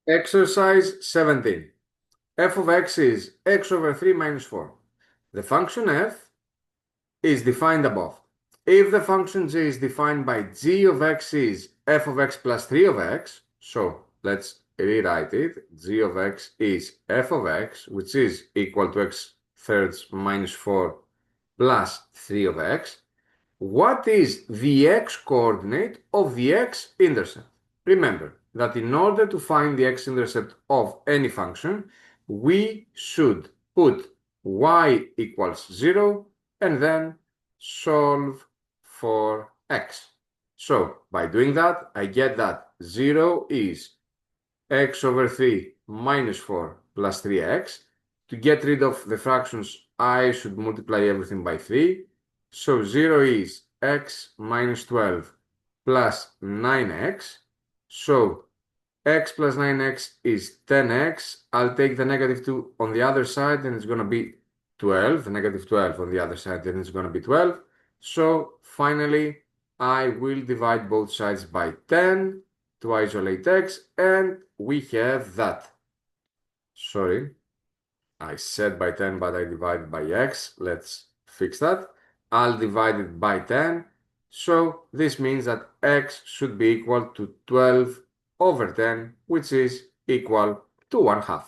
Exercise 17. F of x is x over 3 minus 4. The function f is defined above. If the function g is defined by g of x is f of x plus 3 of x, so let's rewrite it. G of x is f of x, which is equal to x thirds minus 4 plus 3 of x. What is the x-coordinate of the x-intercept? Remember that in order to find the x-intercept of any function, we should put y equals 0 and then solve for x. So by doing that, I get that 0 is x over 3 minus 4 plus 3x. To get rid of the fractions, I should multiply everything by 3. So 0 is x minus 12 plus 9x. So x plus 9x is 10x. I'll take the negative 2 on the other side and it's going to be 12. The negative 12 on the other side and it's going to be 12. So finally, I will divide both sides by 10 to isolate x, and we have that. Sorry, I said by 10, but I divided by x. Let's fix that. I'll divide it by 10. So this means that x should be equal to 12 over 10, which is equal to 1/2.